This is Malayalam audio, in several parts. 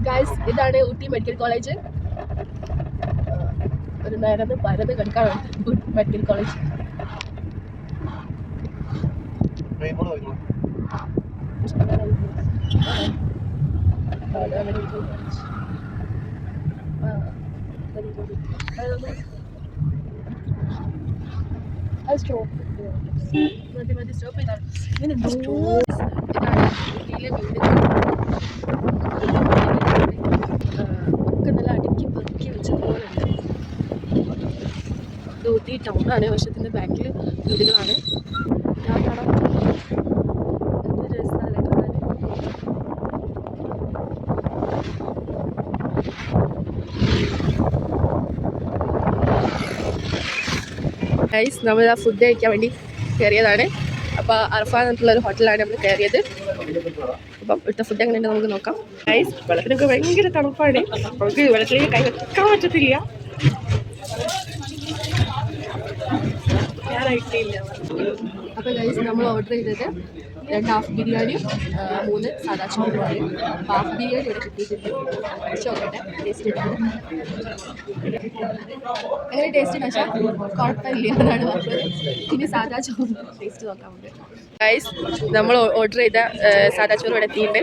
ഗൈസ് ഇതാണ് ഊട്ടി മെഡിക്കൽ കോളേജ്. ഒരു നേരം പരത് കിടക്കാണ് മെഡിക്കൽ കോളേജ്. സ്റ്റോപ്പ് ചെയ്താണ് ഊട്ടിയിലെ വീട് ഒക്കെ നല്ല അടുക്കി പെറുക്കി വെച്ചതുപോലെ ഉണ്ട്. ഇത് ഊട്ടി ടൗണാണ്, പക്ഷെ ഇതിൻ്റെ ബാക്കിൽ വീടുകളാണ്. ഞാൻ കാണാൻ എന്ത് രസമല്ലേ കാണാൻ. ഗൈസ് നമ്മൾ ആ ഫുഡ് കഴിക്കാൻ വേണ്ടി കയറിയതാണ്. അപ്പോൾ അർഫ എന്നിട്ടുള്ളൊരു ഹോട്ടലാണ് നമ്മൾ കയറിയത്. അപ്പം ഇവിടുത്തെ ഫുഡ് എങ്ങനെയുണ്ട് നമുക്ക് നോക്കാം. ഗൈസ് വെള്ളത്തിനൊക്കെ ഭയങ്കര തണുപ്പാണ്, നമുക്ക് വെള്ളത്തിലേക്ക് കൈ വെക്കാൻ പറ്റത്തില്ല. അപ്പോൾ ഗൈസ് നമ്മൾ ഓർഡർ ചെയ്തത് 2 ഹാഫ് ബിരിയാണിയും 3 സാദാ ചോറുമാണ്. ഹാഫ് ബിരിയാണി ഇവിടെ കിട്ടിയിട്ടുണ്ട്. ചോക്കട്ടെ ടേസ്റ്റ് ഇട്ടാണ്. എങ്ങനെ ടേസ്റ്റ് വെച്ചാൽ കുഴപ്പമില്ല എന്നാണ് പറഞ്ഞത്. ഇനി സാദാ ചോറ് ടേസ്റ്റ് നോക്കാൻ വേണ്ടി ഗൈസ് നമ്മൾ ഓർഡർ ചെയ്ത സാദാ ചോറ് ഇവിടെ എത്തിയിട്ടുണ്ട്.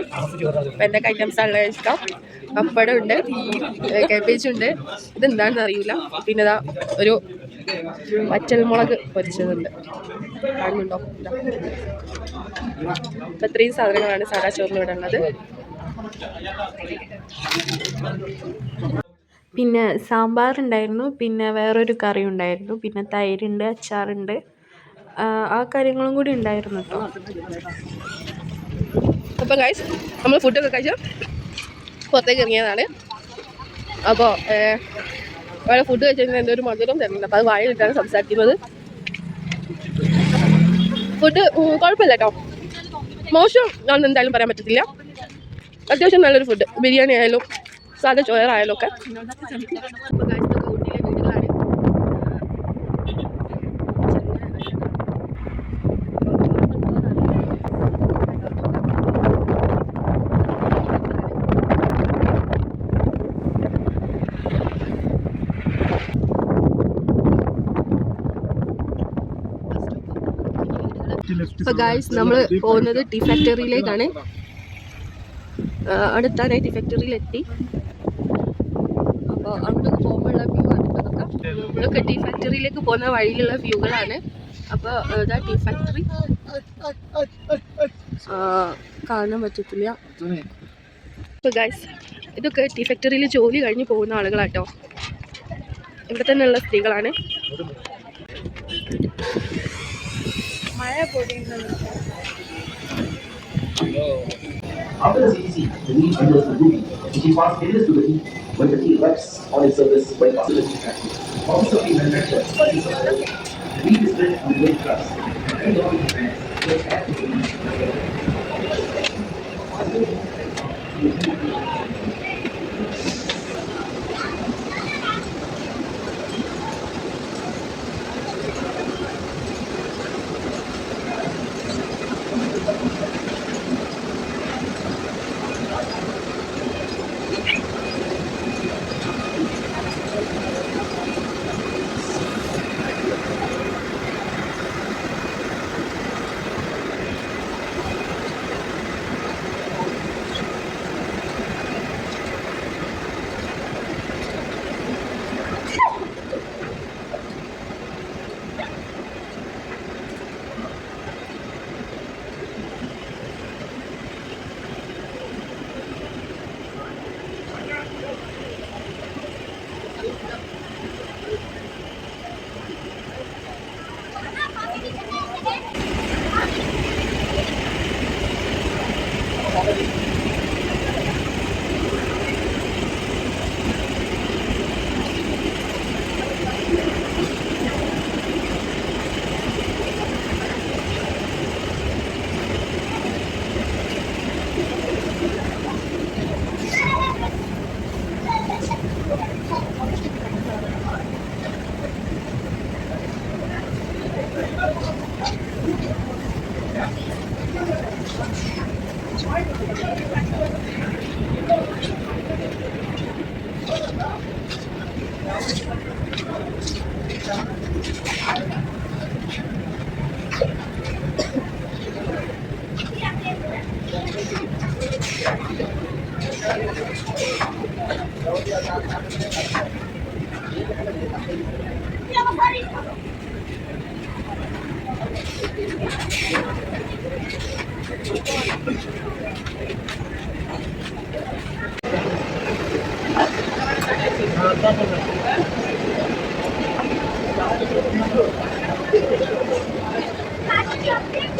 അപ്പോൾ എന്തൊക്കെ ഐറ്റംസ് ഉള്ളത് വെച്ചാൽ പപ്പടം ഉണ്ട്, കാബേജ് ഉണ്ട്, ഇതെന്താണെന്ന് അറിയില്ല. പിന്നെ ഇതാ ഒരു വറ്റൽമുളക് പൊരിച്ചതുണ്ട്, കാണുന്നുണ്ടോ? ഇത്രയും സാധനങ്ങളാണ് സാദാ ചോറിന് ഇവിടെ ഉള്ളത്. പിന്നെ സാമ്പാറുണ്ടായിരുന്നു, പിന്നെ വേറൊരു കറി ഉണ്ടായിരുന്നു, പിന്നെ തൈരുണ്ട്, അച്ചാറുണ്ട്, ആ കാര്യങ്ങളും കൂടി ഉണ്ടായിരുന്നു കേട്ടോ. അപ്പോൾ ഗൈസ് നമ്മൾ ഫുഡൊക്കെ കഴിച്ച് പുറത്തേക്ക് ഇറങ്ങിയതാണ്. അപ്പോൾ അവിടെ ഫുഡ് കഴിച്ചതിന് എന്തൊരു മധുരം തരുന്നുണ്ട്. അപ്പോൾ അത് വായിലിട്ടാണ് സംസാരിക്കുന്നത്. ഫുഡ് കുഴപ്പമില്ല കേട്ടോ, മോശം ആണെന്ന് എന്തായാലും പറയാൻ പറ്റത്തില്ല. അത്യാവശ്യം നല്ലൊരു ഫുഡ്, ബിരിയാണി ആയാലും സാധാ ചോറായാലും ഒക്കെ. അപ്പോൾ ഗൈസ് നമ്മൾ പോകുന്നത് ടീ ഫാക്ടറിയിലേക്കാണ്. അടുത്താനായി ടീ ഫാക്ടറിയിലെത്തി. അപ്പോൾ അങ്ങോട്ടൊക്കെ പോകുമ്പോഴുള്ള വ്യൂ ആണ് ഇതൊക്കെ. ഇതൊക്കെ ടീ ഫാക്ടറിയിലേക്ക് പോകുന്ന വഴിയിലുള്ള വ്യൂകളാണ്. അപ്പോൾ ഇതാ ടീ ഫാക്ടറി, കാണാൻ പറ്റത്തില്ല. അപ്പോൾ ഗൈസ് ഇതൊക്കെ ടീ ഫാക്ടറിയിൽ ജോലി കഴിഞ്ഞ് പോകുന്ന ആളുകളാട്ടോ. ഇവിടെ തന്നെയുള്ള സ്ത്രീകളാണ്. After the CTC, the need enters the movie, which is fast endless to the heat when the tea erupts on its surface by facility factory. Office of the manufacturer, the heat is spread on the blade crust, and the oil fans just add to the heat.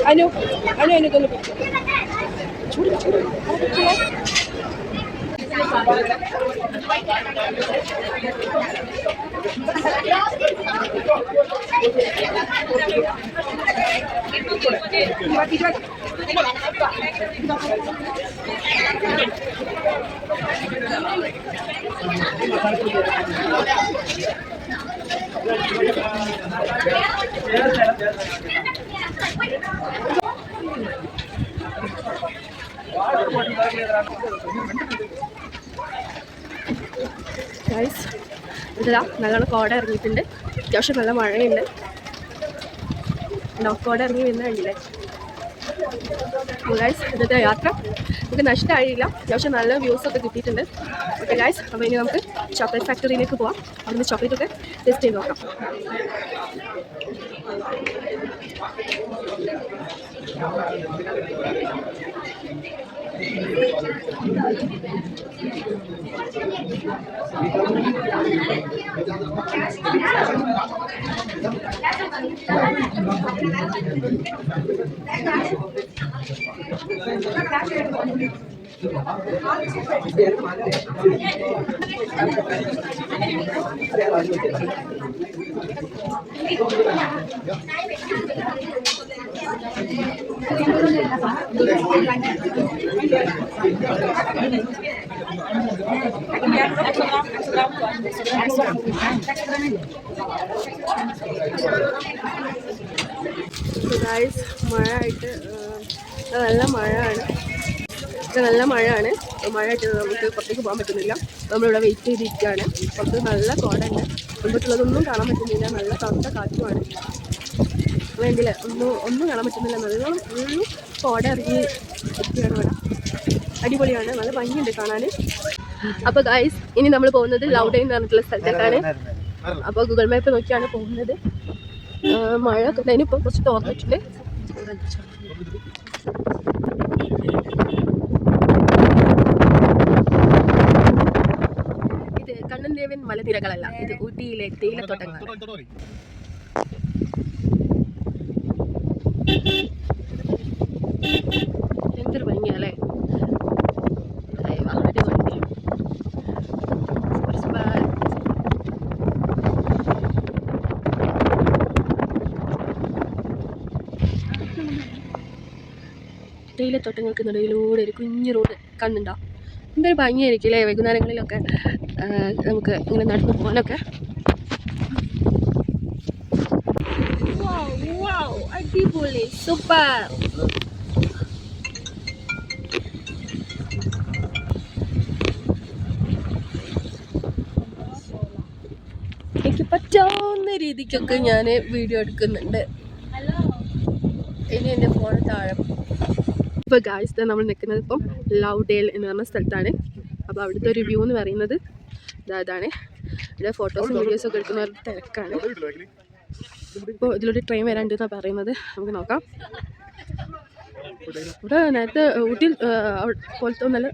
അനു അനു അനു കൊല്ലു ഗൈസ് ഇതാ നല്ലോണം കോട ഇറങ്ങിയിട്ടുണ്ട്. അത്യാവശ്യം നല്ല മഴയുണ്ട്. കോട ഇറങ്ങി വരുന്നുണ്ടല്ലേ ഗൈസ്. ഇന്നത്തെ യാത്ര നമുക്ക് നഷ്ടമായില്ല. അത്യാവശ്യം നല്ല വ്യൂസൊക്കെ കിട്ടിയിട്ടുണ്ട്. ഓക്കെ ഗൈസ്, അപ്പോൾ ഇനി നമുക്ക് ചോക്ലേറ്റ് ഫാക്ടറിയിലേക്ക് പോവാം. അവിടുന്ന് ചോക്ലേറ്റൊക്കെ ടേസ്റ്റ് ചെയ്ത് നോക്കാം. ഗൈസ്, മഴ ആയിട്ട് നല്ല മഴയാണ്. നല്ല മഴയാണ്. മഴയായിട്ട് നമുക്ക് പുറത്തേക്ക് പോകാൻ പറ്റുന്നില്ല. നമ്മളിവിടെ വെയിറ്റ് ചെയ്തിരിക്കുകയാണ്. പുറത്ത് നല്ല കോടയുണ്ട്. മുൻപോട്ടുള്ളതൊന്നും കാണാൻ പറ്റുന്നില്ല. നല്ല തണുത്ത കാറ്റുമാണ്. വേണ്ടില്ല, ഒന്നും കാണാൻ പറ്റുന്നില്ല. നല്ലോണം ഒരു കോട ഇറങ്ങി എത്തിയാണ് ഇവിടെ. അടിപൊളിയാണ്, നല്ല ഭംഗിയുണ്ട് കാണാൻ. അപ്പോൾ ഗൈസ്, ഇനി നമ്മൾ പോകുന്നത് ലൗഡേ എന്ന് പറഞ്ഞിട്ടുള്ള സ്ഥലത്തേക്കാണ്. അപ്പോൾ ഗൂഗിൾ മാപ്പ് നോക്കിയാണ് പോകുന്നത്. മഴ ഒക്കെ അതിനിപ്പോൾ കുറച്ച് തോന്നിട്ടുണ്ട്. ഇത് കണ്ണൻദേവൻ മലനിരകളല്ല, ഇത് ഊട്ടിയിലെ തേയിലത്തോട്ടങ്ങൾ. എന്തൊരു ഭംഗിയല്ലേ. തേയിലത്തോട്ടങ്ങൾക്ക് നടുവിലൂടെ ഒരു കുഞ്ഞു റോഡ് കണ്ടുണ്ടോ? എന്തൊരു ഭംഗിയായിരിക്കും അല്ലേ വൈകുന്നേരങ്ങളിലൊക്കെ നമുക്ക് ഇങ്ങനെ നടന്നു പോകാനൊക്കെ. അടിപൊളി, സൂപ്പർ. എനിക്ക് പറ്റാവുന്ന രീതിക്കൊക്കെ ഞാൻ വീഡിയോ എടുക്കുന്നുണ്ട്. ഇനി എൻ്റെ ഫോൺ താഴെ. ഇപ്പോൾ ഗായ്സ്, നമ്മൾ നിൽക്കുന്നത് ഇപ്പം ലൗഡേൽ എന്ന് പറഞ്ഞ സ്ഥലത്താണ്. അപ്പോൾ അവിടുത്തെ ഒരു വ്യൂ എന്ന് പറയുന്നത് ഇതാണ്. ഇവിടെ ഫോട്ടോസും വീഡിയോസൊക്കെ എടുക്കുന്ന ഒരു തിരക്കാണ്. ഇപ്പോൾ ഇതിലൂടെ ട്രെയിൻ വരാണ്ടെന്നാണ് പറയുന്നത്. നമുക്ക് നോക്കാം. ഇവിടെ നേരത്തെ ഊട്ടിയിൽ പോലത്തെ നല്ല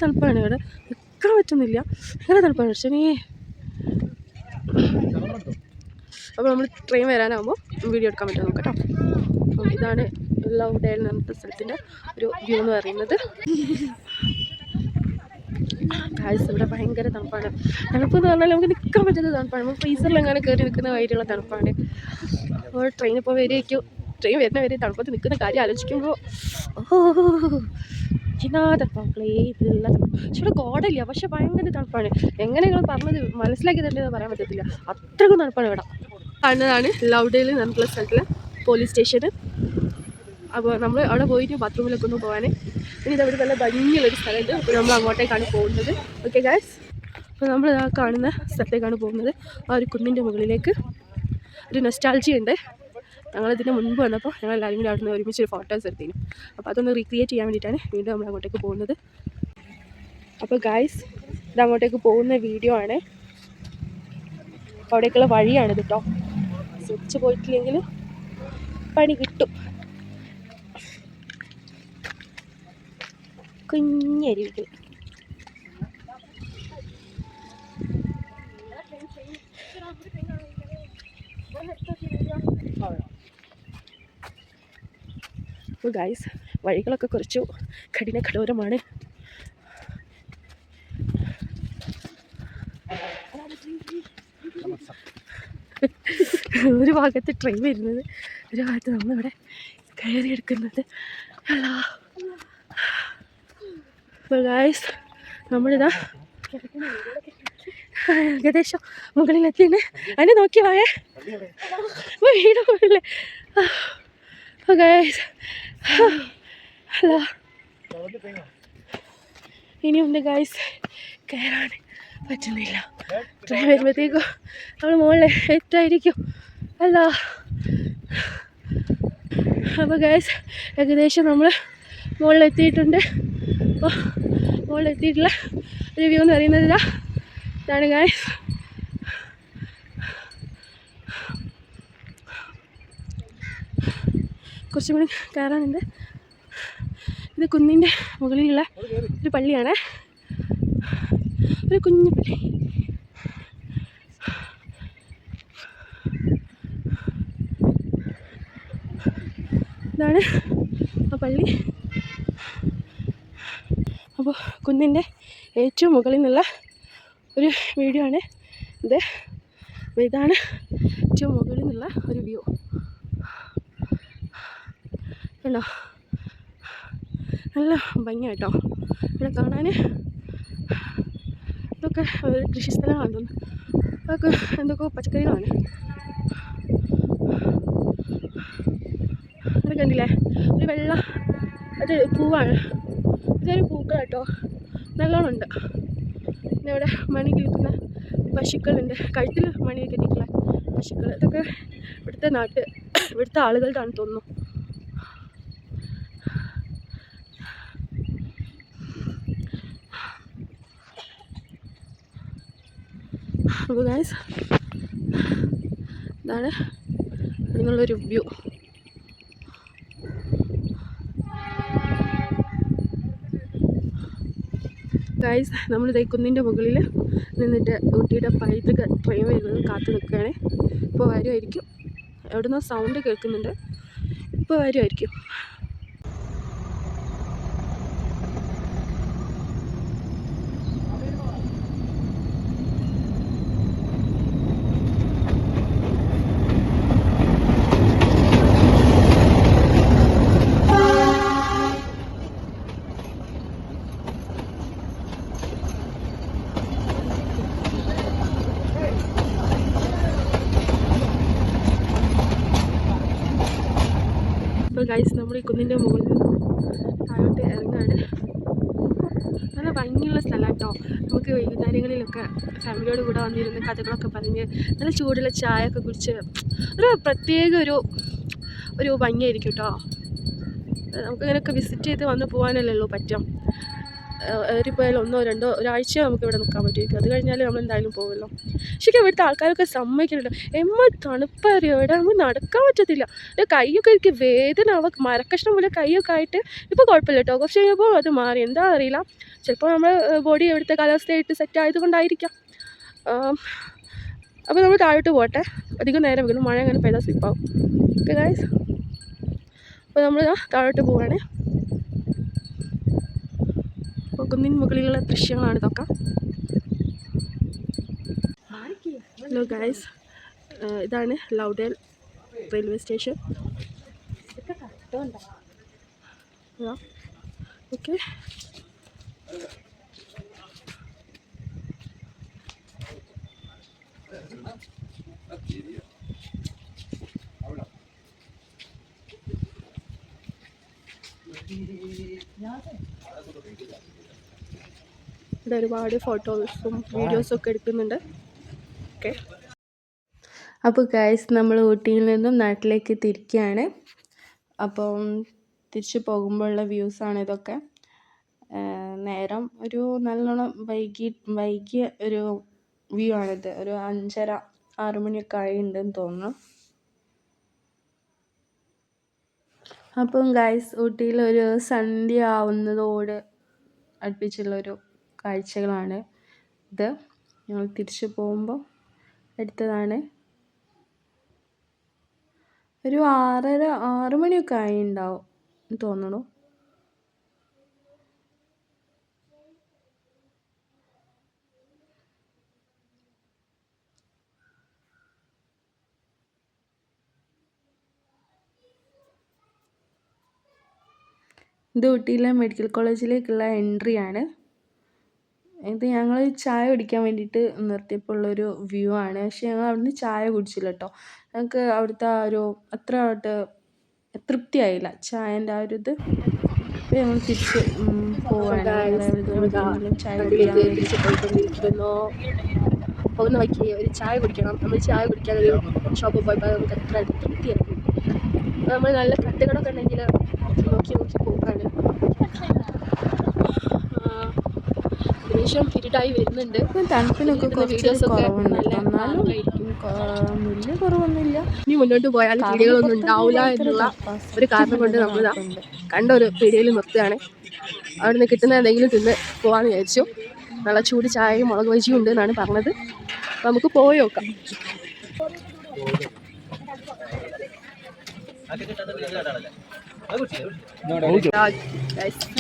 തണുപ്പാണ്. ഇവിടെ നിൽക്കാൻ പറ്റുന്നില്ല, നല്ല തണുപ്പാണ്. പക്ഷേ അപ്പോൾ നമ്മൾ ട്രെയിൻ വരാനാകുമ്പോൾ വീഡിയോ എടുക്കാൻ പറ്റും നോക്കാം കേട്ടോ. അപ്പോൾ ഇതാണ് ലൗഡേൽ എന്ന് പറഞ്ഞ സ്ഥലത്തിൻ്റെ ഒരു വ്യൂ എന്ന് പറയുന്നത്. ഗായ്സ്, ഇവിടെ ഭയങ്കര തണുപ്പാണ്. തണുപ്പെന്ന് പറഞ്ഞാൽ നമുക്ക് നിൽക്കാൻ പറ്റുന്ന തണുപ്പാണ്. നമുക്ക് ഫ്രീസറിലെങ്ങനെ കയറി നിൽക്കുന്ന കാര്യമുള്ള തണുപ്പാണ്. അപ്പോൾ ട്രെയിൻ ഇപ്പോൾ വരെയൊക്കെ ട്രെയിൻ വരുന്ന വരെ തണുപ്പത്ത് നിൽക്കുന്ന കാര്യം ആലോചിക്കുമ്പോൾ തണുപ്പാണ്. ഇതിലുള്ള തണുപ്പ്. പക്ഷെ ഇവിടെ കോടയില്ല, പക്ഷെ ഭയങ്കര തണുപ്പാണ്. എങ്ങനെ നിങ്ങൾ പറഞ്ഞത് മനസ്സിലാക്കി തരേണ്ടതെന്ന് പറയാൻ പറ്റത്തില്ല. അത്രയ്ക്കും തണുപ്പാണ് ഇവിടെ. കാണുന്നതാണ് ലൗഡേൽ എന്ന് പറഞ്ഞിട്ടുള്ള സ്ഥലത്തിലെ പോലീസ് സ്റ്റേഷന്. അപ്പോൾ നമ്മൾ അവിടെ പോയിട്ട് ബാത്റൂമിലൊക്കെ ഒന്ന് പോകാൻ. ഇനി ഇതവിടെ നല്ല ഭംഗിയുള്ളൊരു സ്ഥലമുണ്ട്. അപ്പോൾ നമ്മൾ അങ്ങോട്ടേക്കാണ് പോകുന്നത്. ഓക്കെ ഗൈസ്, അപ്പോൾ നമ്മൾ ആ കാണുന്ന സ്ഥലത്തേക്കാണ് പോകുന്നത്. ആ ഒരു കുന്നിൻ്റെ മുകളിലേക്ക്. ഒരു നൊസ്റ്റാൾജി ഉണ്ട്. ഞങ്ങളിതിന് മുൻപ് വന്നപ്പോൾ ഞങ്ങൾ എല്ലാവരും കൂടി അവിടെ നിന്ന് ഒരുമിച്ച് ഒരു ഫോട്ടോസ് എടുത്തിരുന്നു. അപ്പോൾ അതൊന്ന് റീക്രിയേറ്റ് ചെയ്യാൻ വേണ്ടിയിട്ടാണ് വീണ്ടും നമ്മൾ അങ്ങോട്ടേക്ക് പോകുന്നത്. അപ്പോൾ ഗൈസ്, ഇത് അങ്ങോട്ടേക്ക് പോകുന്ന വീഡിയോ ആണ്. അവിടേക്കുള്ള വഴിയാണിത് കേട്ടോ. സ്വിച്ച് പോയിട്ടില്ലെങ്കിൽ പണി കിട്ടും. കുഞ്ഞരികൾ ഗൈസ്, വഴികളൊക്കെ കുറച്ചു കഠിനകഠോരമാണ്. ഒരു ഭാഗത്ത് ട്രെയിൻ വരുന്നത്, ഒരു ഭാഗത്ത് നമ്മളിവിടെ കയറിയെടുക്കുന്നത്. ഹലോ. അപ്പോൾ ഗൈസ്, നമ്മളിതാ ഏകദേശം മുകളിലെത്തിയാണ്. അതിനെ നോക്കി വായേ വീടല്ലേ. അപ്പോൾ ഗൈസ്, ഹലോ. ഇനിയുണ്ട് ഗൈസ്, കയറാൻ പറ്റുന്നില്ല. ട്രെയിൻ വരുമ്പോഴത്തേക്കും നമ്മൾ മുകളിൽ എത്തായിരിക്കും. അല്ല, അപ്പോൾ ഗൈസ് ഏകദേശം നമ്മൾ മുകളിലെത്തിയിട്ടുണ്ട്. അപ്പോൾ മുകളിലെത്തിയിട്ടുള്ള റിവ്യൂ എന്ന് പറയുന്നത് ഇതാണ് ഗൈസ്. കുറച്ചും കൂടി കയറാനുണ്ട്. ഇത് കുന്നിൻ്റെ മുകളിലുള്ള ഒരു പള്ളിയാണ്, ഒരു കുഞ്ഞു പള്ളി. ഇതാണ് ആ പള്ളി. അപ്പോൾ കുന്നിൻ്റെ ഏറ്റവും മുകളിൽ നിന്നുള്ള ഒരു വീഡിയോ ആണ് ഇത്. അപ്പോൾ ഇതാണ് ഏറ്റവും മുകളിൽ നിന്നുള്ള ഒരു വ്യൂ. കണ്ടോ, നല്ല ഭംഗിയായിട്ടോ ഇവിടെ കാണാൻ. ഇതൊക്കെ ഒരു കൃഷിസ്ഥലമാണെന്ന് തോന്നുന്നു. അതൊക്കെ എന്തൊക്കെ പച്ചക്കറികളാണ്. അത് കണ്ടില്ലേ, ഒരു വെള്ള, അത് പൂവാണ്. ഇതൊരു പൂക്കൾ കേട്ടോ, നല്ലോണം ഉണ്ട്. പിന്നെ ഇവിടെ മണി കിളിക്കുന്ന പശുക്കളുണ്ട്, കഴുത്തിൽ മണി കെട്ടിയിട്ടുള്ള പശുക്കൾ. ഇതൊക്കെ ഇവിടുത്തെ ആളുകളുടെ തോന്നുന്നു. അപ്പോൾ ഗൈസ്, ഇതാണ് ഇവിടെ നിന്നുള്ളൊരു വ്യൂ. ഗൈസ്, നമ്മൾ കുന്നിൻ്റെ മുകളിൽ നിന്നിട്ട് ഊട്ടിയുടെ പൈതൃക ട്രെയിൻ വരുന്നത് കാത്തു നിൽക്കുകയാണ്. ഇപ്പോൾ വരുമായിരിക്കും. എവിടെ നിന്നോ സൗണ്ട് കേൾക്കുന്നുണ്ട്. ഇപ്പോൾ വരുമായിരിക്കും. അപ്പോൾ ഗൈസ്, നമ്മൾ ഈ കുന്നിൻ്റെ മുകളിൽ താഴോട്ട് ഇറങ്ങാണ്. നല്ല ഭംഗിയുള്ള സ്ഥലം കേട്ടോ. നമുക്ക് വൈകുന്നേരങ്ങളിലൊക്കെ ഫാമിലിയോട് കൂടെ വന്നിരുന്ന കഥകളൊക്കെ പറഞ്ഞ് നല്ല ചൂടുള്ള ചായ ഒക്കെ കുടിച്ച് ഒരു പ്രത്യേക ഒരു ഭംഗിയായിരിക്കും കേട്ടോ. നമുക്കിങ്ങനെയൊക്കെ വിസിറ്റ് ചെയ്ത് വന്ന് പോകാനല്ലേ പറ്റും. പോയാലും 1 2 ഒരാഴ്ച നമുക്ക് ഇവിടെ നിൽക്കാൻ പറ്റുമായിരിക്കും. അത് കഴിഞ്ഞാൽ നമ്മൾ എന്തായാലും പോകുമല്ലോ. ശരിക്കും ഇവിടുത്തെ ആൾക്കാരൊക്കെ സമ്മതിക്കുന്നുണ്ട്. തണുപ്പറിയോ, ഇവിടെ നമുക്ക് നടക്കാൻ പറ്റത്തില്ല. കൈയൊക്കെ എനിക്ക് വേദന, മരക്കഷ്ണം പോലെ കൈയൊക്കെ ആയിട്ട്. ഇപ്പോൾ കുഴപ്പമില്ല കേട്ടോ, കുറച്ച് കഴിഞ്ഞപ്പോൾ അത് മാറി. എന്താ അറിയില്ല, ചിലപ്പോൾ നമ്മൾ ബോഡി ഇവിടുത്തെ കാലാവസ്ഥയായിട്ട് സെറ്റ് ആയതുകൊണ്ടായിരിക്കാം. അപ്പോൾ നമ്മൾ താഴോട്ട് പോട്ടെ, അധികം നേരം വെക്കണം, മഴ അങ്ങനെ പെയ്താൽ സ്ലിപ്പാവും. ഓക്കെ ഗൈസ്, അപ്പോൾ നമ്മൾ താഴോട്ട് പോവുകയാണ്. കുന്നിന് മുകളിലുള്ള ദൃശ്യങ്ങളാണ് ഇതൊക്കെ. ഹലോ ഗൈസ്, ഇതാണ് ലൗഡേൽ റെയിൽവേ സ്റ്റേഷൻ. ഓക്കെ, ഇവിടെ ഒരുപാട് ഫോട്ടോസും വീഡിയോസും ഒക്കെ എടുക്കുന്നുണ്ട്. ഓക്കെ, അപ്പോൾ ഗൈസ് നമ്മൾ ഊട്ടിയിൽ നിന്നും നാട്ടിലേക്ക് തിരിക്കുകയാണ്. അപ്പം തിരിച്ചു പോകുമ്പോഴുള്ള വ്യൂസാണ് ഇതൊക്കെ. നേരം ഒരു നല്ലോണം വൈകിയ ഒരു വ്യൂ ആണിത്. ഒരു 5:30-6 മണിയൊക്കെ ആയിട്ടുണ്ടെന്ന് തോന്നുന്നു. അപ്പം ഗൈസ് ഊട്ടിയിൽ ഒരു സന്ധ്യ ആവുന്നതോട് അടുപ്പിച്ചുള്ളൊരു കാഴ്ചകളാണ് ഇത്. ഞങ്ങൾ തിരിച്ചു പോകുമ്പോൾ എടുത്തതാണ്. ഒരു 6:30-6 മണിയൊക്കെ ആയിട്ടുണ്ടാവും തോന്നുന്നു. ഇത് ഊട്ടിയിലെ മെഡിക്കൽ കോളേജിലേക്കുള്ള എൻട്രിയാണ്. ഇത് ഞങ്ങൾ ചായ കുടിക്കാൻ വേണ്ടിയിട്ട് നിർത്തിയപ്പോൾ ഉള്ളൊരു വ്യൂ ആണ്. പക്ഷെ ഞങ്ങൾ അവിടുന്ന് ചായ കുടിച്ചില്ല കേട്ടോ. ഞങ്ങൾക്ക് അവിടുത്തെ ആ ഒരു അത്ര തൃപ്തിയായില്ല ചായൻ്റെ ആ ഒരു ഇത്. അപ്പോൾ ഞങ്ങൾ തിരിച്ച് പോവാണ്. ചായ കുടിക്കാൻ പോകുന്ന വഴിക്ക് ഒരു ചായ കുടിക്കണം. നമ്മൾ ചായ കുടിക്കാൻ ഒരു ഷോപ്പിൽ പോയപ്പോൾ നമുക്ക് അത്ര തൃപ്തിയായിരുന്നു. നമ്മൾ നല്ല തട്ടുകളൊക്കെ ഉണ്ടെങ്കിൽ നോക്കി പോകാണ്. ഏകദേശം ഇരുട്ടായി വരുന്നുണ്ട്. തണുപ്പിനൊക്കെ വീഡിയോസൊക്കെ എന്നാലും വലിയ കുറവൊന്നുമില്ല. ഇനി മുന്നോട്ട് പോയാൽ വീഡിയോകളൊന്നും ഉണ്ടാവില്ല എന്നുള്ള ഒരു കാരണം കൊണ്ട് നമ്മൾ കണ്ട ഒരു വീഡിയോയിൽ നിർത്തുകയാണ്. അവിടെ നിന്ന് കിട്ടുന്ന എന്തെങ്കിലും തിന്ന് പോകാമെന്ന് വിചാരിച്ചു. നല്ല ചൂട് ചായയും മുളക് ബജിയും ഉണ്ട് എന്നാണ് പറഞ്ഞത്. അപ്പോൾ നമുക്ക് പോയി നോക്കാം.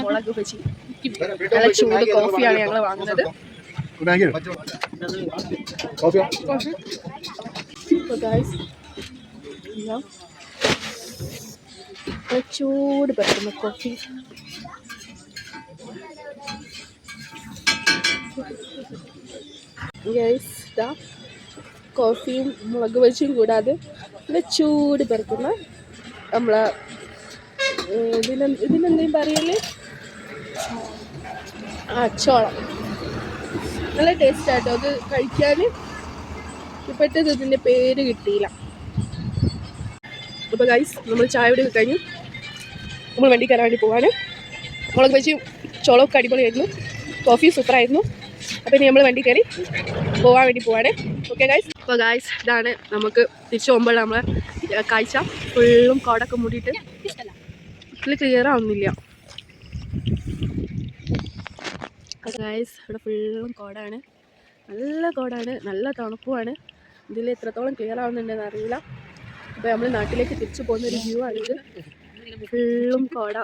മുളക് ബജി, നല്ല ചൂട് കോഫിയാണ് ഞങ്ങൾ വാങ്ങുന്നത്. ചൂട് പറ്റുന്ന കോഫി. കോഫിയും മുളക് ബജിയും കൂടാതെ നല്ല ചൂട് പരത്തുന്ന നമ്മളെ ഇതിനെന്തെങ്കിലും പറയല്ലേ, ചോളം. നല്ല ടേസ്റ്റ് ആട്ടോ അത് കഴിക്കാൻ. ഇപ്പോഴത്തേത് ഇതിൻ്റെ പേര് കിട്ടിയില്ല. അപ്പോൾ ഗൈസ് നമ്മൾ ചായ കൂടി കഴിഞ്ഞു. നമ്മൾ വണ്ടി കയറാൻ വേണ്ടി പോവാണ്. മുളക് ബജിയും ചോളമൊക്കെ അടിപൊളിയായിരുന്നു. കോഫി സൂപ്പറായിരുന്നു. അപ്പോൾ ഇനി നമ്മൾ വണ്ടി കയറി പോകാൻ വേണ്ടി പോവാണ്. Okay guys. അപ്പോൾ ഗൈസ് ഇതാണ് നമുക്ക് തിരിച്ചു പോകുമ്പോൾ നമ്മളെ കാഴ്ച. ഫുള്ളും കോടൊക്കെ മൂടിയിട്ട് ക്ലിയർ ആവുന്നില്ല. ഗൈസ് ഇവിടെ ഫുള്ളും കോടാണ്. നല്ല കോടാണ്, നല്ല തണുപ്പുമാണ്. ഇതിൽ എത്രത്തോളം ക്ലിയർ ആവുന്നുണ്ടെന്ന് അറിയില്ല. അപ്പോൾ നമ്മൾ നാട്ടിലേക്ക് തിരിച്ചു പോകുന്ന ഒരു വ്യൂ ആണിത്. ഫുള്ളും കോട.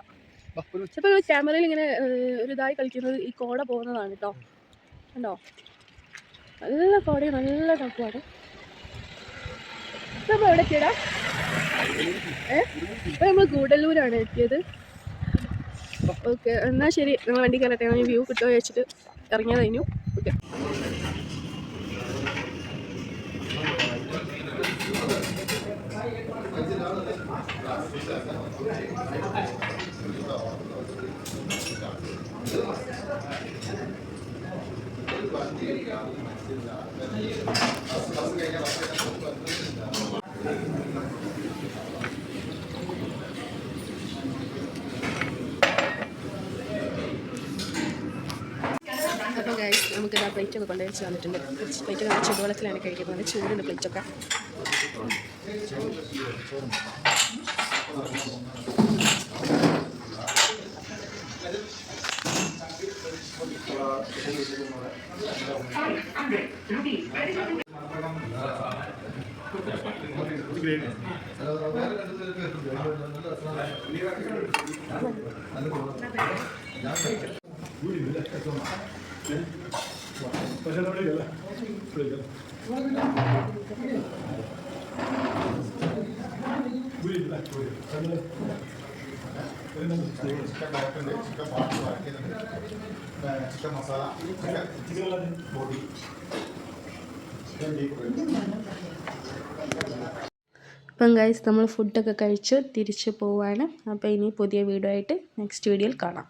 ചിലപ്പോൾ ക്യാമറയിൽ ഇങ്ങനെ ഒരു ഇതായി കളിക്കുന്നത് ഈ കോട പോകുന്നതാണ് കേട്ടോ. കണ്ടോ, നല്ല കോടയും നല്ല തണുപ്പുമാണ്. നമ്മൾ എവിടെ എത്തിയടാ? ഇപ്പോൾ നമ്മൾ ഗൂഡല്ലൂരാണ് എത്തിയത്. ഓക്കെ, എന്നാൽ ശരി, നിങ്ങൾ വണ്ടി കയറട്ടെ. ഞാൻ വ്യൂ കിട്ടുമോ വെച്ചിട്ട് ഇറങ്ങിയത് കഴിഞ്ഞു. ഓക്കെ. അപ്പോൾ ഗൈസ് നമുക്ക് ഇതാ പ്ലേറ്റൊക്കെ കൊണ്ടുവച്ച് വന്നിട്ടുണ്ട്. പ്ലേറ്റ് നല്ല ചൂടുവെള്ളത്തിലാണ് കഴിക്കുന്നത്. നല്ല ചൂടുണ്ട് പ്ലേറ്റൊക്കെ. അപ്പം ഗൈസ് നമ്മൾ ഫുഡൊക്കെ കഴിച്ച് തിരിച്ച് പോവാണ്. അപ്പോൾ ഇനി പുതിയ വീഡിയോ ആയിട്ട് നെക്സ്റ്റ് വീഡിയോയിൽ കാണാം.